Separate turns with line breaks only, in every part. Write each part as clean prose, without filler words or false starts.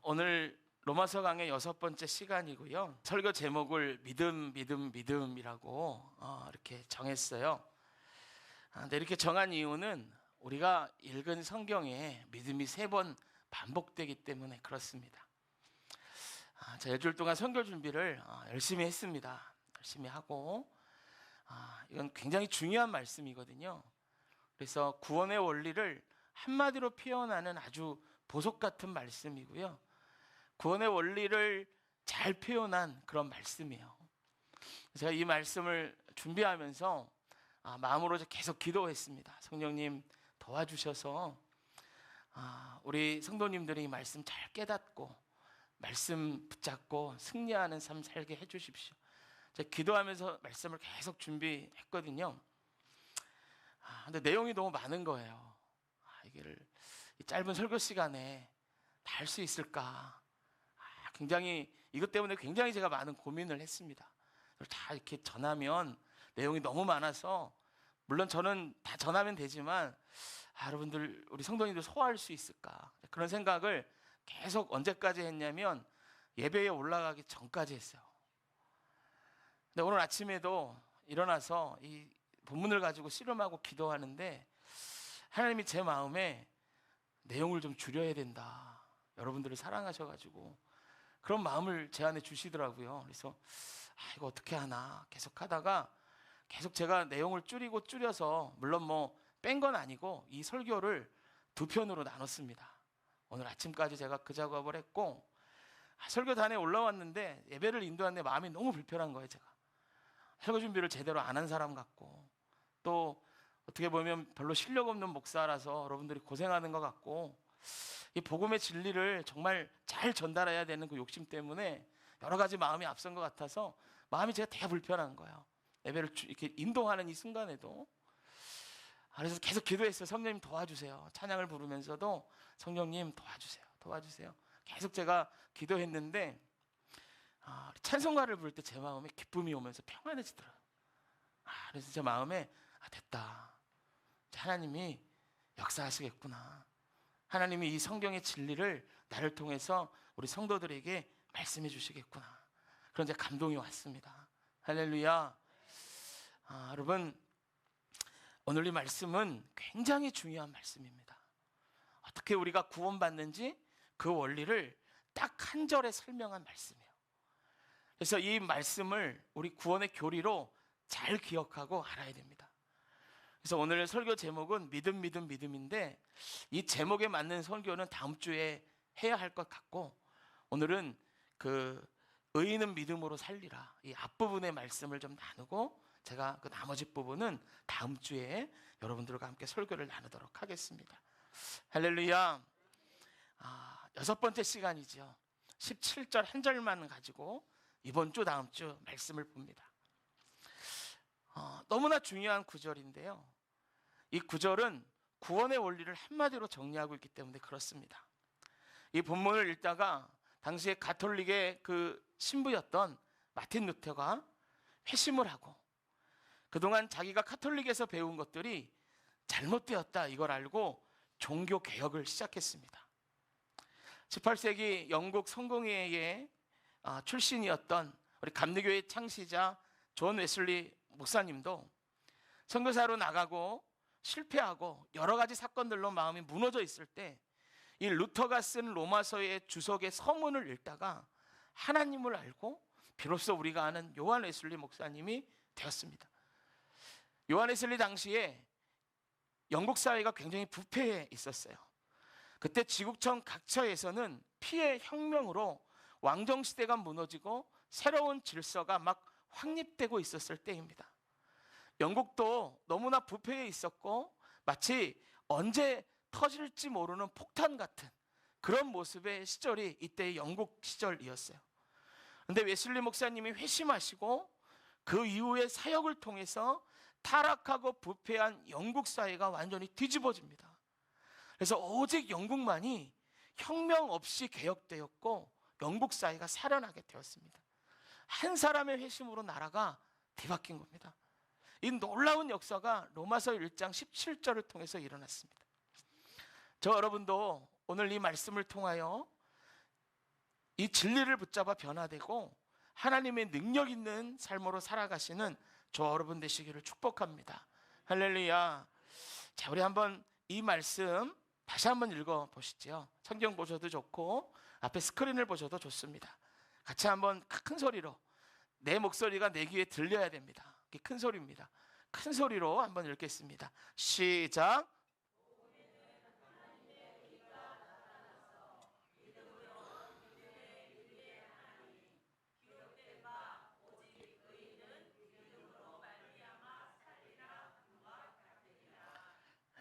오늘 로마서 강의 6번째 시간이고요. 설교 제목을 믿음이라고 이렇게 정했어요. 근데 이렇게 정한 이유는 우리가 읽은 성경에 믿음이 3번 반복되기 때문에 그렇습니다. 자, 일주일 동안 선교 준비를 열심히 했습니다. 열심히 하고 이건 굉장히 중요한 말씀이거든요. 그래서 구원의 원리를 한마디로 표현하는 아주 보석 같은 말씀이고요. 구원의 원리를 잘 표현한 그런 말씀이에요. 제가 이 말씀을 준비하면서 마음으로 계속 기도했습니다. 성령님 도와주셔서 우리 성도님들이 이 말씀 잘 깨닫고 말씀 붙잡고 승리하는 삶 살게 해주십시오. 제가 기도하면서 말씀을 계속 준비했거든요. 근데 내용이 너무 많은 거예요. 이거를 이 짧은 설교 시간에 다 할 수 있을까? 굉장히 이것 때문에 굉장히 제가 많은 고민을 했습니다. 다 이렇게 전하면 내용이 너무 많아서 물론 저는 다 전하면 되지만 여러분들 우리 성도님들 소화할 수 있을까? 그런 생각을 계속 언제까지 했냐면 예배에 올라가기 전까지 했어요. 근데 오늘 아침에도 일어나서 이 본문을 가지고 씨름하고 기도하는데 하나님이 제 마음에 내용을 좀 줄여야 된다. 여러분들을 사랑하셔가지고 그런 마음을 제 안에 주시더라고요. 그래서 이거 어떻게 하나 계속 하다가 계속 제가 내용을 줄여서 물론 뭐 뺀 건 아니고 이 설교를 2편으로 나눴습니다. 오늘 아침까지 제가 그 작업을 했고 설교단에 올라왔는데 예배를 인도하는데 마음이 너무 불편한 거예요. 제가 설교 준비를 제대로 안 한 사람 같고 또 어떻게 보면 별로 실력 없는 목사라서 여러분들이 고생하는 것 같고 이 복음의 진리를 정말 잘 전달해야 되는 그 욕심 때문에 여러 가지 마음이 앞선 것 같아서 마음이 제가 되게 불편한 거예요. 예배를 이렇게 인도하는 이 순간에도. 그래서 계속 기도했어요. 성령님 도와주세요. 찬양을 부르면서도 성령님 도와주세요. 계속 제가 기도했는데 찬송가를 부를 때 제 마음에 기쁨이 오면서 평안해지더라고요. 그래서 제 마음에 됐다. 하나님이 역사하시겠구나. 하나님이 이 성경의 진리를 나를 통해서 우리 성도들에게 말씀해 주시겠구나. 그런 이제 감동이 왔습니다. 할렐루야. 여러분 오늘 이 말씀은 굉장히 중요한 말씀입니다. 어떻게 우리가 구원받는지 그 원리를 딱 한 절에 설명한 말씀이에요. 그래서 이 말씀을 우리 구원의 교리로 잘 기억하고 알아야 됩니다. 그래서 오늘 설교 제목은 믿음인데 이 제목에 맞는 설교는 다음 주에 해야 할 것 같고 오늘은 그 의인은 믿음으로 살리라 이 앞부분의 말씀을 좀 나누고 제가 그 나머지 부분은 다음 주에 여러분들과 함께 설교를 나누도록 하겠습니다. 할렐루야. 6번째 시간이죠. 17절 한 절만 가지고 이번 주 다음 주 말씀을 봅니다. 너무나 중요한 구절인데요. 이 구절은 구원의 원리를 한마디로 정리하고 있기 때문에 그렇습니다. 이 본문을 읽다가 당시에 가톨릭의 그 신부였던 마틴 루터가 회심을 하고 그동안 자기가 가톨릭에서 배운 것들이 잘못되었다 이걸 알고 종교 개혁을 시작했습니다. 18세기 영국 성공회의 출신이었던 우리 감리교의 창시자 존 웨슬리 목사님도 선교사로 나가고 실패하고 여러 가지 사건들로 마음이 무너져 있을 때 이 루터가 쓴 로마서의 주석의 서문을 읽다가 하나님을 알고 비로소 우리가 아는 요한 웨슬리 목사님이 되었습니다. 요한 웨슬리 당시에 영국 사회가 굉장히 부패해 있었어요. 그때 지구촌 각처에서는 피해 혁명으로 왕정시대가 무너지고 새로운 질서가 막 확립되고 있었을 때입니다. 영국도 너무나 부패해 있었고 마치 언제 터질지 모르는 폭탄 같은 그런 모습의 시절이 이때의 영국 시절이었어요. 그런데 웨슬리 목사님이 회심하시고 그 이후의 사역을 통해서 타락하고 부패한 영국 사회가 완전히 뒤집어집니다. 그래서 오직 영국만이 혁명 없이 개혁되었고 영국 사회가 살아나게 되었습니다. 한 사람의 회심으로 나라가 뒤바뀐 겁니다. 이 놀라운 역사가 로마서 1장 17절을 통해서 일어났습니다. 저 여러분도 오늘 이 말씀을 통하여 이 진리를 붙잡아 변화되고 하나님의 능력 있는 삶으로 살아가시는 저와 여러분 되시기를 축복합니다. 할렐루야. 자, 우리 한번 이 말씀 다시 한번 읽어 보시죠. 성경 보셔도 좋고 앞에 스크린을 보셔도 좋습니다. 같이 한번 큰 소리로, 내 목소리가 내 귀에 들려야 됩니다. 이게 큰 소리입니다. 큰 소리로 한번 읽겠습니다. 시작.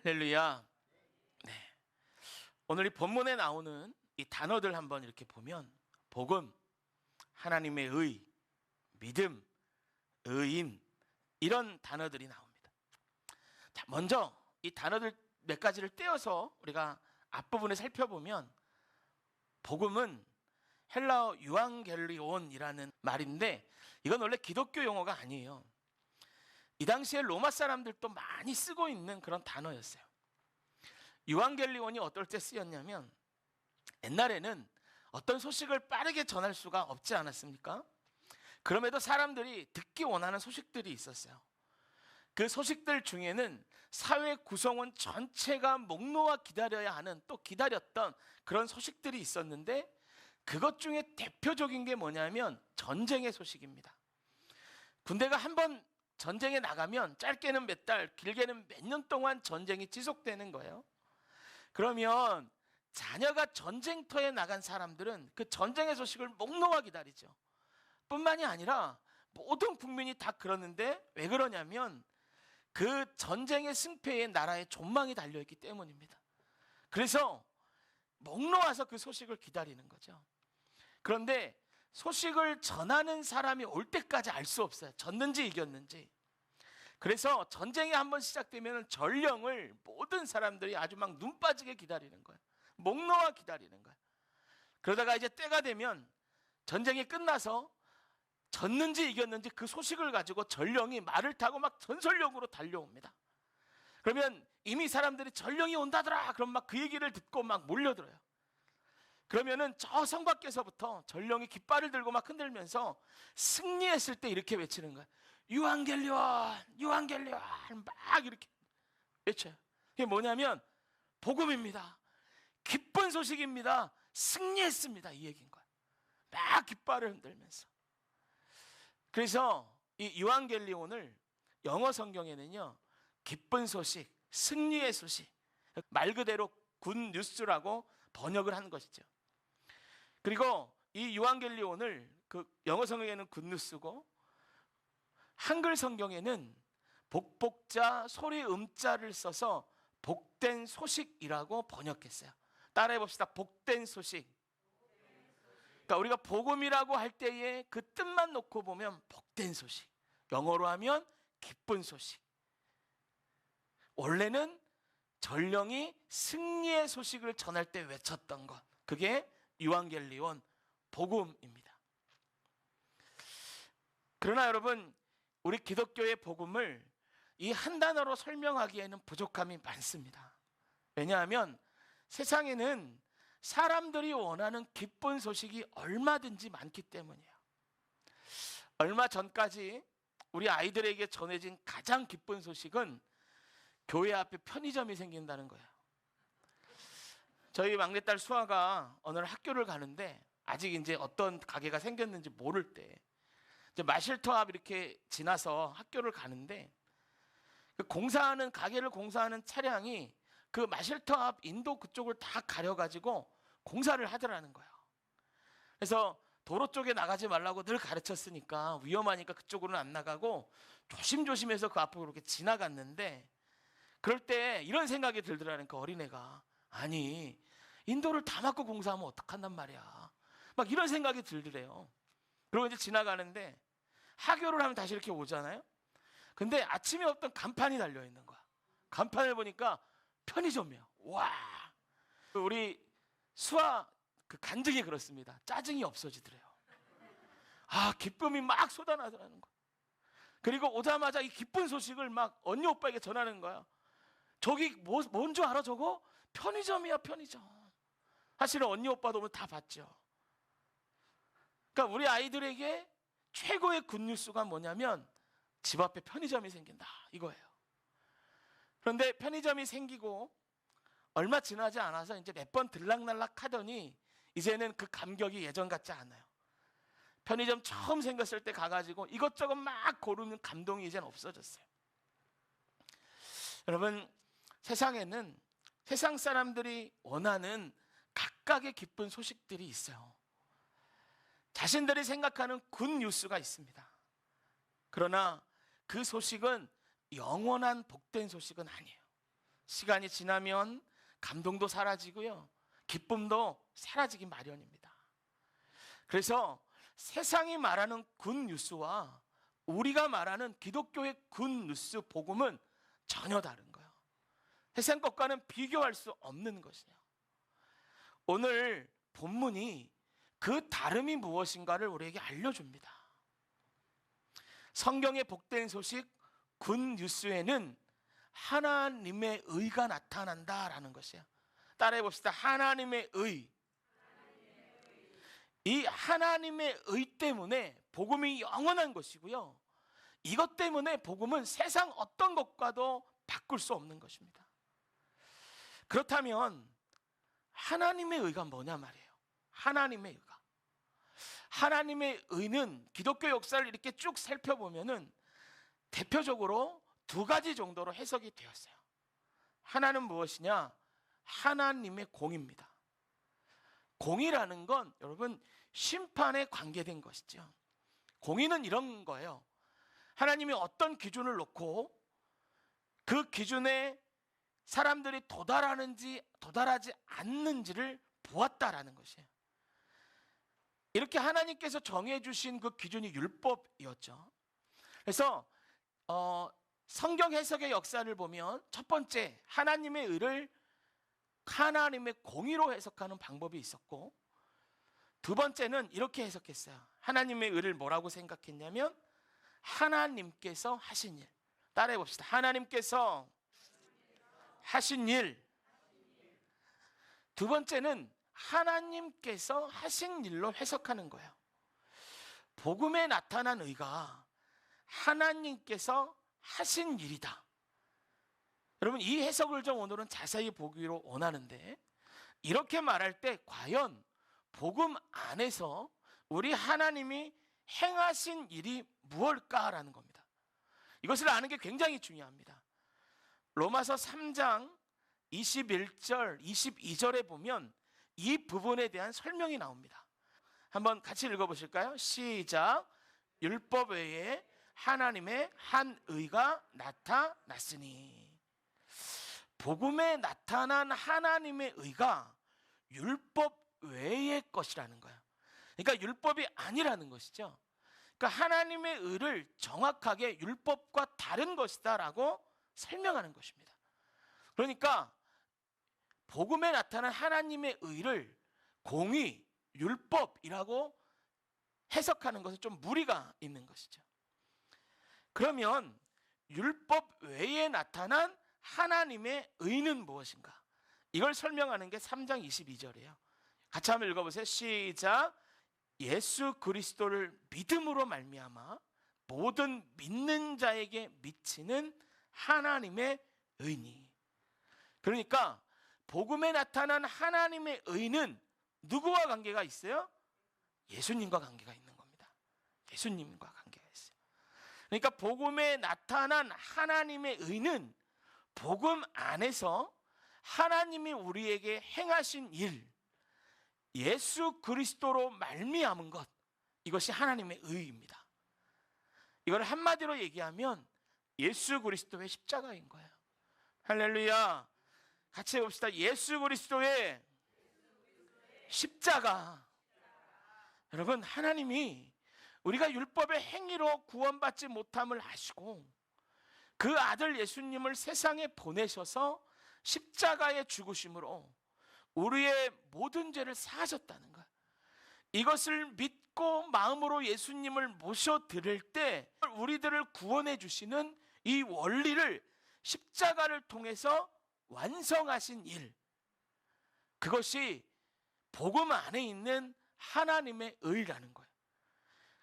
할렐루야. 네. 오늘 이 본문에 나오는 이 단어들 한번 이렇게 보면 복음, 하나님의 의, 믿음, 의인, 이런 단어들이 나옵니다. 자, 먼저 이 단어들 몇 가지를 떼어서 우리가 앞부분에 살펴보면 복음은 헬라어 유앙겔리온이라는 말인데 이건 원래 기독교 용어가 아니에요. 이 당시에 로마 사람들도 많이 쓰고 있는 그런 단어였어요. 유앙겔리온이 어떨 때 쓰였냐면 옛날에는 어떤 소식을 빠르게 전할 수가 없지 않았습니까? 그럼에도 사람들이 듣기 원하는 소식들이 있었어요. 그 소식들 중에는 사회 구성원 전체가 목 놓아 기다려야 하는, 또 기다렸던 그런 소식들이 있었는데 그것 중에 대표적인 게 뭐냐면 전쟁의 소식입니다. 군대가 한번 전쟁에 나가면 짧게는 몇 달, 길게는 몇 년 동안 전쟁이 지속되는 거예요. 그러면 자녀가 전쟁터에 나간 사람들은 그 전쟁의 소식을 목 놓아 기다리죠. 뿐만이 아니라 모든 국민이 다 그러는데 왜 그러냐면 그 전쟁의 승패에 나라의 존망이 달려있기 때문입니다. 그래서 목 놓아서 그 소식을 기다리는 거죠. 그런데 소식을 전하는 사람이 올 때까지 알 수 없어요. 졌는지 이겼는지. 그래서 전쟁이 한번 시작되면 전령을 모든 사람들이 아주 막 눈 빠지게 기다리는 거예요. 목 놓아 기다리는 거예요. 그러다가 이제 때가 되면 전쟁이 끝나서 졌는지 이겼는지 그 소식을 가지고 전령이 말을 타고 막 전설령으로 달려옵니다. 그러면 이미 사람들이 전령이 온다더라 그럼 막 그 얘기를 듣고 막 몰려들어요. 그러면은 저 성 밖에서부터 전령이 깃발을 들고 막 흔들면서 승리했을 때 이렇게 외치는 거예요. 유앙겔리온, 유앙겔리온, 막 이렇게 외쳐요. 이게 뭐냐면 복음입니다. 기쁜 소식입니다. 승리했습니다. 이 얘기인 거예요. 막 깃발을 흔들면서. 그래서 이 유앙겔리온을 영어 성경에는요, 기쁜 소식, 승리의 소식, 말 그대로 굿 뉴스라고 번역을 한 것이죠. 그리고 이 유앙겔리온을 그 영어 성경에는 굿 뉴스고 한글 성경에는 복복자 소리 음자를 써서 복된 소식이라고 번역했어요. 따라해 봅시다. 복된 소식. 그러니까 우리가 복음이라고 할 때에 그 뜻만 놓고 보면 복된 소식. 영어로 하면 기쁜 소식. 원래는 전령이 승리의 소식을 전할 때 외쳤던 것, 그게 유앙겔리온 복음입니다. 그러나 여러분, 우리 기독교의 복음을 이 한 단어로 설명하기에는 부족함이 많습니다. 왜냐하면 세상에는 사람들이 원하는 기쁜 소식이 얼마든지 많기 때문이에요. 얼마 전까지 우리 아이들에게 전해진 가장 기쁜 소식은 교회 앞에 편의점이 생긴다는 거예요. 저희 막내딸 수아가 어느 날 학교를 가는데 아직 이제 어떤 가게가 생겼는지 모를 때 이제 마실터 앞 이렇게 지나서 학교를 가는데 그 공사하는 가게를 공사하는 차량이 그 마실터 앞 인도 그쪽을 다 가려가지고 공사를 하더라는 거예요. 그래서 도로 쪽에 나가지 말라고 늘 가르쳤으니까 위험하니까 그쪽으로는 안 나가고 조심조심해서 그 앞으로 이렇게 지나갔는데 그럴 때 이런 생각이 들더라는 그 어린애가, 아니 인도를 다 막고 공사하면 어떡한단 말이야, 막 이런 생각이 들더래요. 그리고 이제 지나가는데 하교를 하면 다시 이렇게 오잖아요. 근데 아침에 없던 간판이 달려있는 거야. 간판을 보니까 편의점이에요. 와, 우리 수아 그 간증이 그렇습니다. 짜증이 없어지더래요. 아, 기쁨이 막 쏟아나더라는 거야. 그리고 오자마자 이 기쁜 소식을 막 언니 오빠에게 전하는 거야. 저기 뭔 줄 알아 저거? 편의점이야, 편의점. 사실은 언니 오빠도 오늘 다 봤죠. 그러니까 우리 아이들에게 최고의 굿뉴스가 뭐냐면 집 앞에 편의점이 생긴다 이거예요. 그런데 편의점이 생기고 얼마 지나지 않아서 이제 몇 번 들락날락 하더니 이제는 그 감격이 예전 같지 않아요. 편의점 처음 생겼을 때 가가지고 이것저것 막 고르는 감동이 이제는 없어졌어요. 여러분, 세상에는 세상 사람들이 원하는 각각의 기쁜 소식들이 있어요. 자신들이 생각하는 굿뉴스가 있습니다. 그러나 그 소식은 영원한 복된 소식은 아니에요. 시간이 지나면 감동도 사라지고요, 기쁨도 사라지기 마련입니다. 그래서 세상이 말하는 굿뉴스와 우리가 말하는 기독교의 굿뉴스 복음은 전혀 다른 거예요. 세상 것과는 비교할 수 없는 것이에요. 오늘 본문이 그 다름이 무엇인가를 우리에게 알려줍니다. 성경의 복된 소식 굿뉴스에는 하나님의 의가 나타난다라는 것이에요. 따라해 봅시다. 하나님의 의. 이 하나님의 의 때문에 복음이 영원한 것이고요, 이것 때문에 복음은 세상 어떤 것과도 바꿀 수 없는 것입니다. 그렇다면 하나님의 의가 뭐냐 말이에요. 하나님의 의가, 하나님의 의는 기독교 역사를 이렇게 쭉 살펴보면은 대표적으로 두 가지 정도로 해석이 되었어요. 하나는 무엇이냐? 하나님의 공입니다. 공이라는 건 여러분 심판에 관계된 것이죠. 공의는 이런 거예요. 하나님이 어떤 기준을 놓고 그 기준에 사람들이 도달하는지 도달하지 않는지를 보았다라는 것이에요. 이렇게 하나님께서 정해주신 그 기준이 율법이었죠. 그래서 성경 해석의 역사를 보면 첫 번째, 하나님의 의를 하나님의 공의로 해석하는 방법이 있었고, 두 번째는 이렇게 해석했어요. 하나님의 의를 뭐라고 생각했냐면 하나님께서 하신 일. 따라해 봅시다. 하나님께서 하신 일. 두 번째는 하나님께서 하신 일로 해석하는 거예요. 복음에 나타난 의가 하나님께서 하신 일이다. 여러분, 이 해석을 좀 오늘은 자세히 보기로 원하는데, 이렇게 말할 때 과연 복음 안에서 우리 하나님이 행하신 일이 무엇일까라는 겁니다. 이것을 아는 게 굉장히 중요합니다. 로마서 3장 21절, 22절에 보면 이 부분에 대한 설명이 나옵니다. 한번 같이 읽어보실까요? 시작. 율법 외에 하나님의 한 의가 나타났으니. 복음에 나타난 하나님의 의가 율법 외의 것이라는 거예요. 그러니까 율법이 아니라는 것이죠. 그러니까 하나님의 의를 정확하게 율법과 다른 것이다라고 설명하는 것입니다. 그러니까 복음에 나타난 하나님의 의를 공의, 율법이라고 해석하는 것은 좀 무리가 있는 것이죠. 그러면 율법 외에 나타난 하나님의 의는 무엇인가? 이걸 설명하는 게 3장 22절이에요. 같이 한번 읽어보세요. 시작. 예수 그리스도를 믿음으로 말미암아 모든 믿는 자에게 미치는 하나님의 의니. 그러니까 복음에 나타난 하나님의 의는 누구와 관계가 있어요? 예수님과 관계가 있는 겁니다. 예수님과 관계가 있어요. 그러니까 복음에 나타난 하나님의 의는 복음 안에서 하나님이 우리에게 행하신 일, 예수 그리스도로 말미암은 것, 이것이 하나님의 의입니다. 이걸 한마디로 얘기하면 예수 그리스도의 십자가인 거예요. 할렐루야. 같이 해봅시다. 예수 그리스도의 십자가. 여러분, 하나님이 우리가 율법의 행위로 구원받지 못함을 아시고 그 아들 예수님을 세상에 보내셔서 십자가의 죽으심으로 우리의 모든 죄를 사하셨다는 거예요. 이것을 믿고 마음으로 예수님을 모셔드릴 때 우리들을 구원해 주시는 이 원리를 십자가를 통해서 완성하신 일, 그것이 복음 안에 있는 하나님의 의라는 거예요.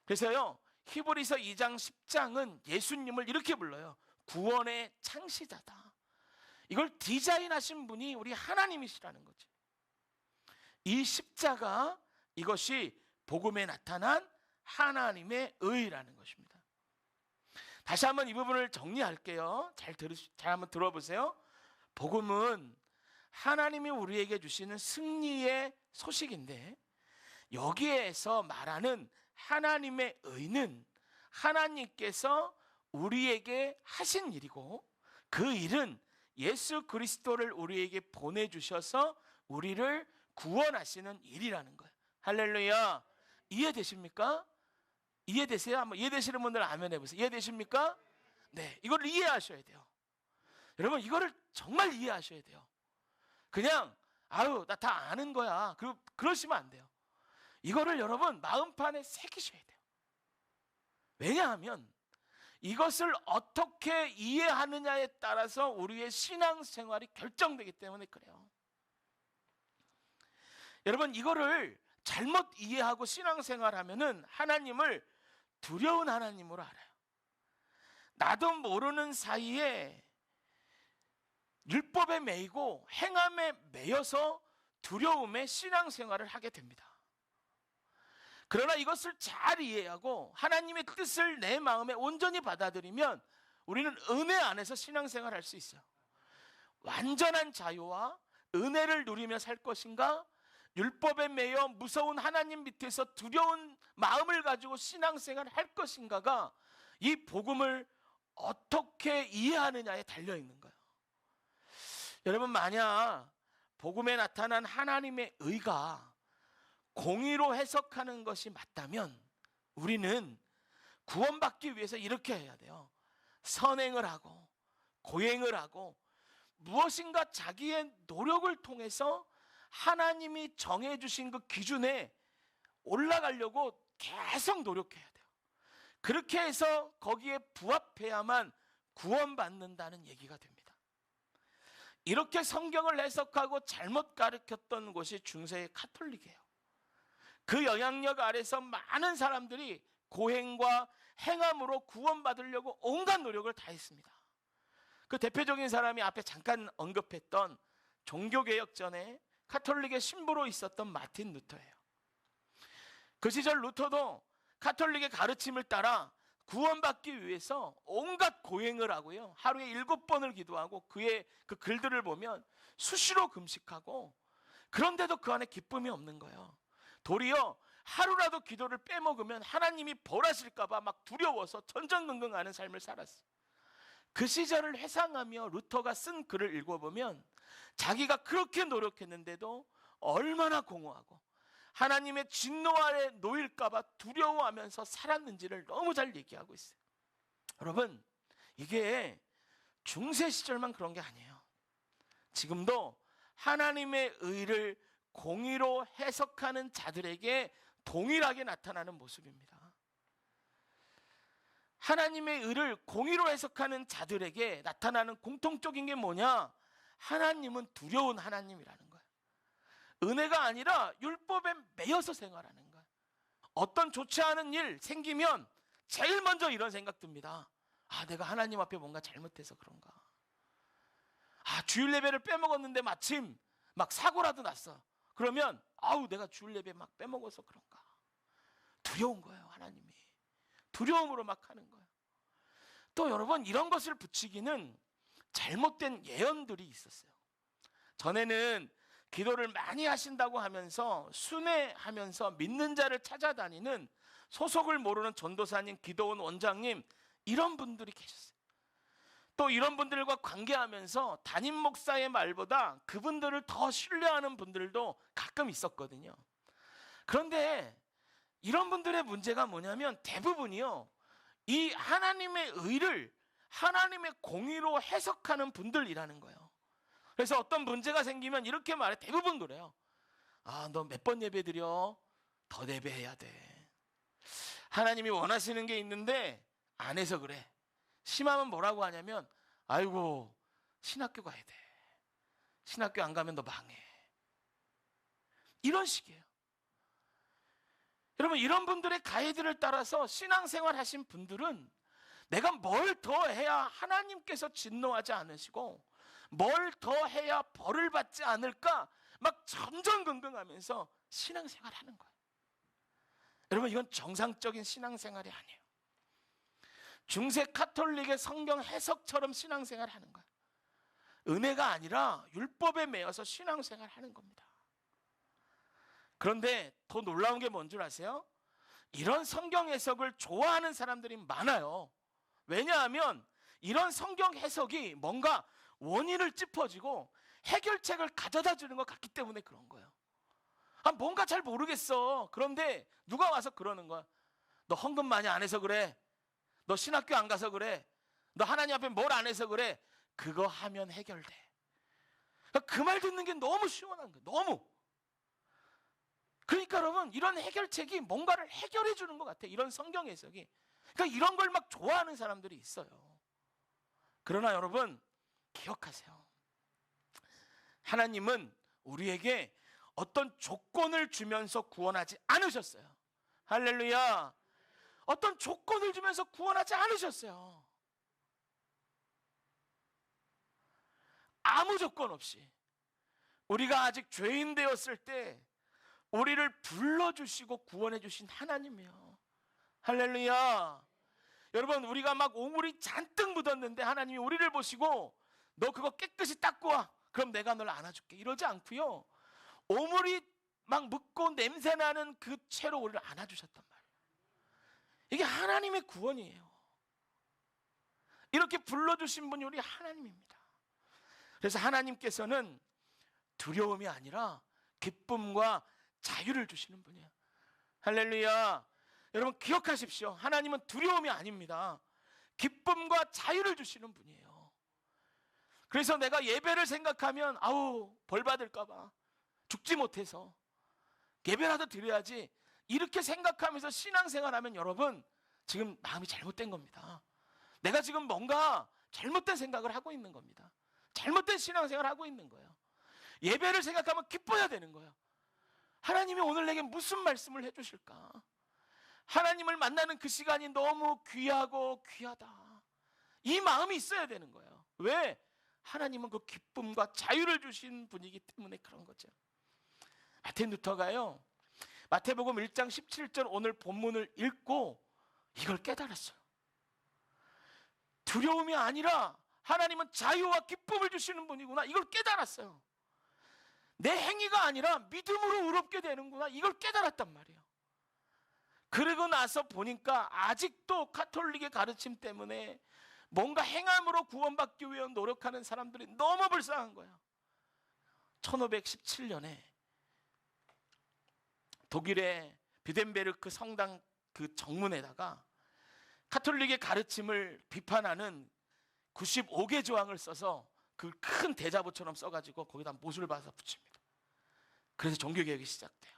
그래서요, 히브리서 2장 10장은 예수님을 이렇게 불러요. 구원의 창시자다. 이걸 디자인하신 분이 우리 하나님이시라는 거죠. 이 십자가, 이것이 복음에 나타난 하나님의 의라는 것입니다. 다시 한번 이 부분을 정리할게요. 잘 한번 들어보세요. 복음은 하나님이 우리에게 주시는 승리의 소식인데, 여기에서 말하는 하나님의 의는 하나님께서 우리에게 하신 일이고, 그 일은 예수 그리스도를 우리에게 보내주셔서 우리를 구원하시는 일이라는 거예요. 할렐루야. 이해되십니까? 이해되세요? 한번 이해되시는 분들 아멘 해보세요. 이해되십니까? 네, 이걸 이해하셔야 돼요. 여러분, 이거를 정말 이해하셔야 돼요. 그냥 아유 나 다 아는 거야, 그러시면 안 돼요. 이거를 여러분 마음판에 새기셔야 돼요. 왜냐하면 이것을 어떻게 이해하느냐에 따라서 우리의 신앙생활이 결정되기 때문에 그래요. 여러분, 이거를 잘못 이해하고 신앙생활하면은 하나님을 두려운 하나님으로 알아요. 나도 모르는 사이에 율법에 매이고 행함에 매여서 두려움의 신앙생활을 하게 됩니다. 그러나 이것을 잘 이해하고 하나님의 뜻을 내 마음에 온전히 받아들이면 우리는 은혜 안에서 신앙생활을 할 수 있어요. 완전한 자유와 은혜를 누리며 살 것인가, 율법에 매여 무서운 하나님 밑에서 두려운 마음을 가지고 신앙생활을 할 것인가가 이 복음을 어떻게 이해하느냐에 달려있는 거예요. 여러분, 만약 복음에 나타난 하나님의 의가 공의로 해석하는 것이 맞다면 우리는 구원받기 위해서 이렇게 해야 돼요. 선행을 하고 고행을 하고 무엇인가 자기의 노력을 통해서 하나님이 정해주신 그 기준에 올라가려고 계속 노력해야 돼요. 그렇게 해서 거기에 부합해야만 구원받는다는 얘기가 됩니다. 이렇게 성경을 해석하고 잘못 가르쳤던 곳이 중세의 카톨릭이에요. 그 영향력 아래서 많은 사람들이 고행과 행함으로 구원받으려고 온갖 노력을 다했습니다. 그 대표적인 사람이 앞에 잠깐 언급했던 종교개혁 전에 카톨릭의 신부로 있었던 마틴 루터예요. 그 시절 루터도 카톨릭의 가르침을 따라 구원받기 위해서 온갖 고행을 하고요, 하루에 7번을 기도하고 그의 그 글들을 보면 수시로 금식하고, 그런데도 그 안에 기쁨이 없는 거예요. 도리어 하루라도 기도를 빼먹으면 하나님이 벌하실까 봐 막 두려워서 전전긍긍하는 삶을 살았어요. 그 시절을 회상하며 루터가 쓴 글을 읽어보면 자기가 그렇게 노력했는데도 얼마나 공허하고 하나님의 진노 아래 놓일까 봐 두려워하면서 살았는지를 너무 잘 얘기하고 있어요. 여러분, 이게 중세 시절만 그런 게 아니에요. 지금도 하나님의 의를 공의로 해석하는 자들에게 동일하게 나타나는 모습입니다. 하나님의 의를 공의로 해석하는 자들에게 나타나는 공통적인 게 뭐냐? 하나님은 두려운 하나님이라는 거예요. 은혜가 아니라 율법에 매여서 생활하는 거예요. 어떤 좋지 않은 일 생기면 제일 먼저 이런 생각 듭니다. 아, 내가 하나님 앞에 뭔가 잘못해서 그런가? 아, 주일 예배를 빼먹었는데 마침 막 사고라도 났어. 그러면 아우, 내가 주일 예배 막 빼먹어서 그런가? 두려운 거예요, 하나님이. 두려움으로 막 하는 거예요. 또 여러분, 이런 것을 붙이기는 잘못된 예언들이 있었어요. 전에는 기도를 많이 하신다고 하면서 순회하면서 믿는 자를 찾아다니는 소속을 모르는 전도사님, 기도원 원장님, 이런 분들이 계셨어요. 또 이런 분들과 관계하면서 담임 목사의 말보다 그분들을 더 신뢰하는 분들도 가끔 있었거든요. 그런데 이런 분들의 문제가 뭐냐면 대부분이요, 이 하나님의 의를 하나님의 공의로 해석하는 분들이라는 거예요. 그래서 어떤 문제가 생기면 이렇게 말해. 대부분 그래요. 아, 너 몇 번 예배 드려? 더 예배해야 돼. 하나님이 원하시는 게 있는데 안 해서 그래. 심하면 뭐라고 하냐면, 아이고, 신학교 가야 돼. 신학교 안 가면 너 망해. 이런 식이에요. 여러분, 이런 분들의 가이드를 따라서 신앙생활 하신 분들은 내가 뭘 더 해야 하나님께서 진노하지 않으시고 뭘 더 해야 벌을 받지 않을까 막 전전긍긍하면서 신앙생활 하는 거예요. 여러분, 이건 정상적인 신앙생활이 아니에요. 중세 카톨릭의 성경 해석처럼 신앙생활 하는 거예요. 은혜가 아니라 율법에 매여서 신앙생활 하는 겁니다. 그런데 더 놀라운 게 뭔 줄 아세요? 이런 성경 해석을 좋아하는 사람들이 많아요. 왜냐하면 이런 성경 해석이 뭔가 원인을 짚어지고 해결책을 가져다 주는 것 같기 때문에 그런 거예요. 뭔가 잘 모르겠어. 그런데 누가 와서 그러는 거야. 너 헌금 많이 안 해서 그래. 너 신학교 안 가서 그래. 너 하나님 앞에 뭘 안 해서 그래. 그거 하면 해결돼. 그 말 듣는 게 너무 시원한 거예요. 너무. 그러니까 여러분, 이런 해결책이 뭔가를 해결해 주는 것 같아요. 이런 성경 해석이. 그러니까 이런 걸 막 좋아하는 사람들이 있어요. 그러나 여러분, 기억하세요. 하나님은 우리에게 어떤 조건을 주면서 구원하지 않으셨어요. 할렐루야. 어떤 조건을 주면서 구원하지 않으셨어요. 아무 조건 없이 우리가 아직 죄인 되었을 때 우리를 불러주시고 구원해 주신 하나님이요. 할렐루야. 여러분, 우리가 막 오물이 잔뜩 묻었는데 하나님이 우리를 보시고 너 그거 깨끗이 닦고 와. 그럼 내가 널 안아줄게. 이러지 않고요. 오물이 막 묻고 냄새나는 그 채로 우리를 안아주셨단 말이에요. 이게 하나님의 구원이에요. 이렇게 불러주신 분이 우리 하나님입니다. 그래서 하나님께서는 두려움이 아니라 기쁨과 자유를 주시는 분이에요. 할렐루야. 여러분, 기억하십시오. 하나님은 두려움이 아닙니다. 기쁨과 자유를 주시는 분이에요. 그래서 내가 예배를 생각하면 벌 받을까 봐 죽지 못해서 예배라도 드려야지 이렇게 생각하면서 신앙생활하면 여러분, 지금 마음이 잘못된 겁니다. 내가 지금 뭔가 잘못된 생각을 하고 있는 겁니다. 잘못된 신앙생활을 하고 있는 거예요. 예배를 생각하면 기뻐야 되는 거예요. 하나님이 오늘 내게 무슨 말씀을 해주실까? 하나님을 만나는 그 시간이 너무 귀하고 귀하다. 이 마음이 있어야 되는 거예요. 왜? 하나님은 그 기쁨과 자유를 주신 분이기 때문에 그런 거죠. 마틴 루터가요, 마태복음 1장 17절 오늘 본문을 읽고 이걸 깨달았어요. 두려움이 아니라 하나님은 자유와 기쁨을 주시는 분이구나. 이걸 깨달았어요. 내 행위가 아니라 믿음으로 의롭게 되는구나. 이걸 깨달았단 말이에요. 그러고 나서 보니까 아직도 가톨릭의 가르침 때문에 뭔가 행함으로 구원받기 위해 노력하는 사람들이 너무 불쌍한 거예요. 1517년에 독일의 뷰덴베르크 성당 그 정문에다가 가톨릭의 가르침을 비판하는 95개 조항을 써서 그 큰 대자보처럼 써가지고 거기다 못을 박아 붙입니다. 그래서 종교개혁이 시작돼요.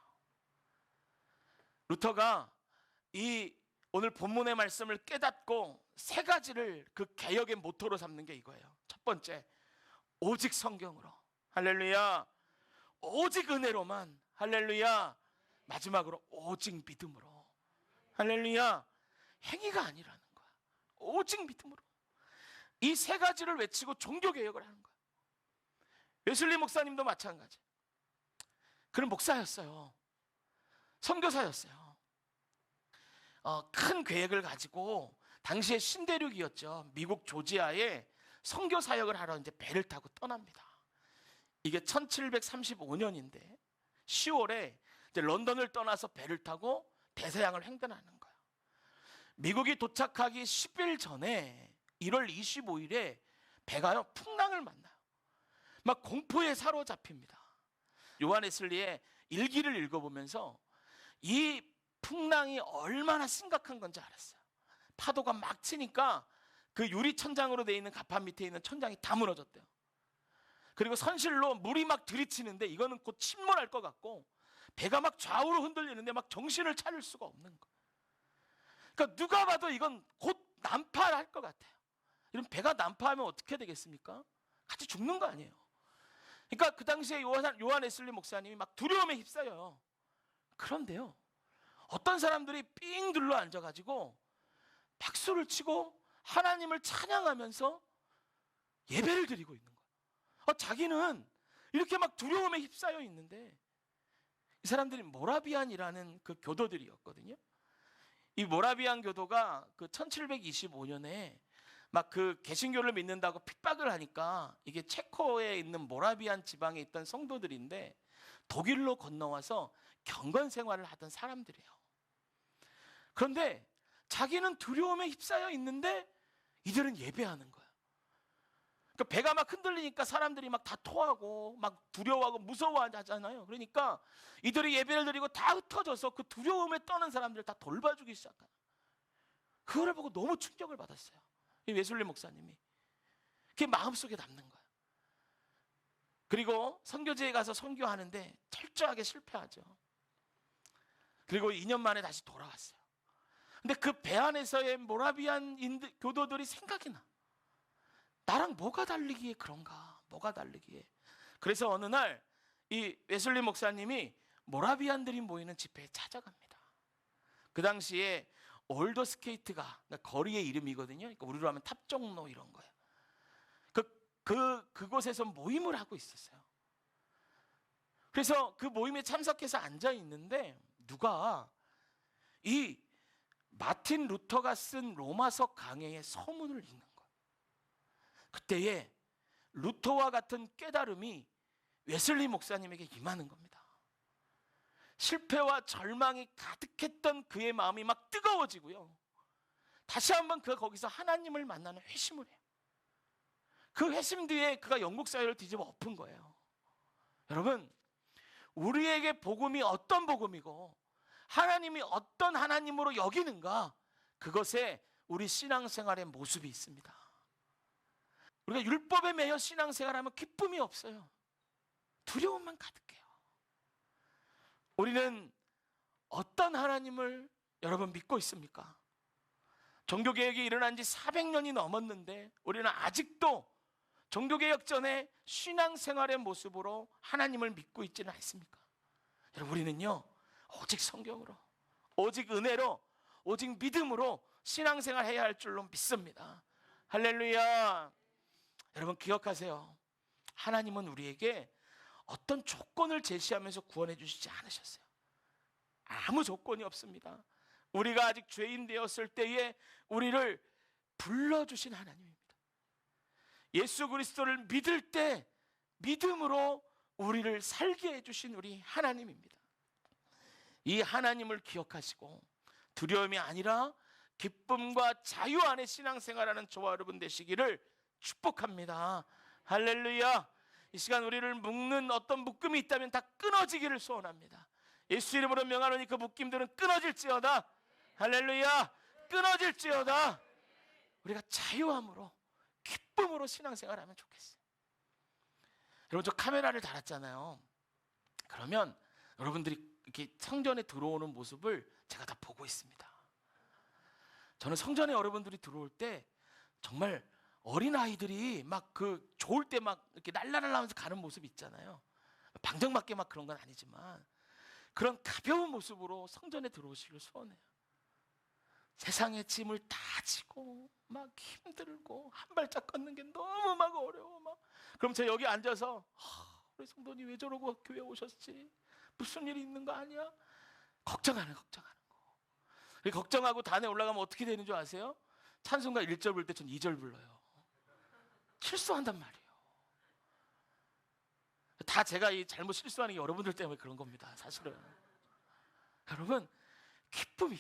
루터가 이 오늘 본문의 말씀을 깨닫고 세 가지를 그 개혁의 모토로 삼는 게 이거예요. 첫 번째, 오직 성경으로. 할렐루야. 오직 은혜로만. 할렐루야. 마지막으로 오직 믿음으로. 할렐루야. 행위가 아니라는 거야. 오직 믿음으로. 이 세 가지를 외치고 종교개혁을 하는 거야. 웨슬리 목사님도 마찬가지. 그는 목사였어요. 선교사였어요. 큰 계획을 가지고 당시에 신대륙이었죠. 미국 조지아에 선교 사역을 하러 이제 배를 타고 떠납니다. 이게 1735년인데 10월에 이제 런던을 떠나서 배를 타고 대서양을 횡단하는 거예요. 미국이 도착하기 10일 전에 1월 25일에 배가요 풍랑을 만나요. 막 공포에 사로잡힙니다. 요한 웨슬리의 일기를 읽어보면서 이 풍랑이 얼마나 심각한 건지 알았어요. 파도가 막 치니까 그 유리 천장으로 되어 있는 갑판 밑에 있는 천장이 다 무너졌대요. 그리고 선실로 물이 막 들이치는데 이거는 곧 침몰할 것 같고 배가 막 좌우로 흔들리는데 막 정신을 차릴 수가 없는 거예요. 그러니까 누가 봐도 이건 곧 난파할 것 같아요. 이런 배가 난파하면 어떻게 되겠습니까? 같이 죽는 거 아니에요. 그러니까 그 당시에 요한 웨슬리 목사님이 막 두려움에 휩싸여요. 그런데요, 어떤 사람들이 삥 둘러 앉아가지고 박수를 치고 하나님을 찬양하면서 예배를 드리고 있는 거야. 자기는 이렇게 막 두려움에 휩싸여 있는데, 이 사람들이 모라비안이라는 그 교도들이었거든요. 이 모라비안 교도가 그 1725년에 막 그 개신교를 믿는다고 핍박을 하니까, 이게 체코에 있는 모라비안 지방에 있던 성도들인데 독일로 건너와서 경건 생활을 하던 사람들이에요. 그런데 자기는 두려움에 휩싸여 있는데 이들은 예배하는 거야. 그러니까 배가 막 흔들리니까 사람들이 막 다 토하고 막 두려워하고 무서워하잖아요. 그러니까 이들이 예배를 드리고 다 흩어져서 그 두려움에 떠는 사람들을 다 돌봐주기 시작해요. 그거를 보고 너무 충격을 받았어요. 이 웨슬리 목사님이. 그게 마음속에 남는 거예요. 그리고 선교지에 가서 선교하는데 철저하게 실패하죠. 그리고 2년 만에 다시 돌아왔어요. 근데 그 배 안에서의 모라비안 교도들이 생각이 나. 나랑 뭐가 다르기에 그런가? 뭐가 다르기에. 그래서 어느 날 이 웨슬리 목사님이 모라비안들이 모이는 집회에 찾아갑니다. 그 당시에 올더 스케이트가, 그러니까 거리의 이름이거든요. 그러니까 우리로 하면 탑종로 이런 거예요. 그곳에서 모임을 하고 있었어요. 그래서 그 모임에 참석해서 앉아 있는데 누가 이 마틴 루터가 쓴 로마서 강해의 서문을 읽는 거예요. 그때에 루터와 같은 깨달음이 웨슬리 목사님에게 임하는 겁니다. 실패와 절망이 가득했던 그의 마음이 막 뜨거워지고요. 다시 한번 그가 거기서 하나님을 만나는 회심을 해요. 그 회심 뒤에 그가 영국 사회를 뒤집어 엎은 거예요. 여러분, 우리에게 복음이 어떤 복음이고 하나님이 어떤 하나님으로 여기는가, 그것에 우리 신앙생활의 모습이 있습니다. 우리가 율법에 매여 신앙생활하면 기쁨이 없어요. 두려움만 가득해요. 우리는 어떤 하나님을 여러분 믿고 있습니까? 종교개혁이 일어난 지 400년이 넘었는데 우리는 아직도 종교개혁 전에 신앙생활의 모습으로 하나님을 믿고 있지는 않습니까? 여러분, 우리는요 오직 성경으로, 오직 은혜로, 오직 믿음으로 신앙생활 해야 할 줄로 믿습니다. 할렐루야. 여러분 기억하세요. 하나님은 우리에게 어떤 조건을 제시하면서 구원해 주시지 않으셨어요. 아무 조건이 없습니다. 우리가 아직 죄인 되었을 때에 우리를 불러주신 하나님입니다. 예수 그리스도를 믿을 때 믿음으로 우리를 살게 해주신 우리 하나님입니다. 이 하나님을 기억하시고 두려움이 아니라 기쁨과 자유 안에 신앙생활하는 저와 여러분 되시기를 축복합니다. 할렐루야. 이 시간 우리를 묶는 어떤 묶음이 있다면 다 끊어지기를 소원합니다. 예수 이름으로 명하노니 그 묶임들은 끊어질지어다. 할렐루야. 끊어질지어다. 우리가 자유함으로 기쁨으로 신앙생활하면 좋겠어요. 여러분, 저 카메라를 달았잖아요. 그러면 여러분들이 이렇게 성전에 들어오는 모습을 제가 다 보고 있습니다. 저는 성전에 여러분들이 들어올 때 정말 어린아이들이 막 그 좋을 때 막 이렇게 날라날라하면서 가는 모습 있잖아요. 방정맞게 막 그런 건 아니지만 그런 가벼운 모습으로 성전에 들어오시길 소원해요. 세상의 짐을 다 지고 막 힘들고 한 발짝 걷는 게 너무 막 어려워 막. 그럼 제가 여기 앉아서 우리 성도님 왜 저러고 교회 오셨지? 무슨 일이 있는 거 아니야? 걱정하는 거. 걱정하고 단에 올라가면 어떻게 되는 줄 아세요? 찬송가 1절 부를 때 전 2절 불러요. 실수한단 말이에요. 다 제가 이 잘못 실수하는 게 여러분들 때문에 그런 겁니다. 사실은. 여러분, 기쁨이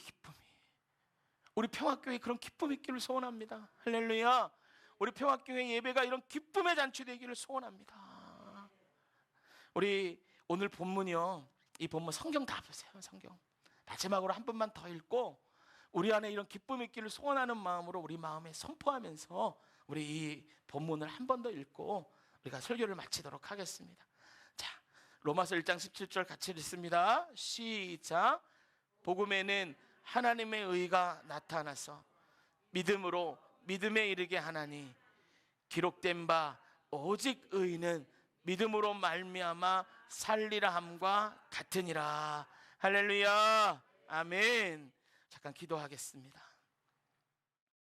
우리 평화교회에 그런 기쁨이 있기를 소원합니다. 할렐루야. 우리 평화교회 예배가 이런 기쁨의 잔치 되기를 소원합니다. 우리 오늘 본문이요, 이 본문 성경 다 보세요. 성경 마지막으로 한 번만 더 읽고 우리 안에 이런 기쁨이 있기를 소원하는 마음으로 우리 마음에 선포하면서 우리 이 본문을 한 번 더 읽고 우리가 설교를 마치도록 하겠습니다. 자, 로마서 1장 17절 같이 읽습니다. 시작. 복음에는 하나님의 의가 나타나서 믿음으로 믿음에 이르게 하나니 기록된 바 오직 의는 믿음으로 말미암아 살리라 함과 같으니라. 할렐루야. 아멘. 잠깐 기도하겠습니다.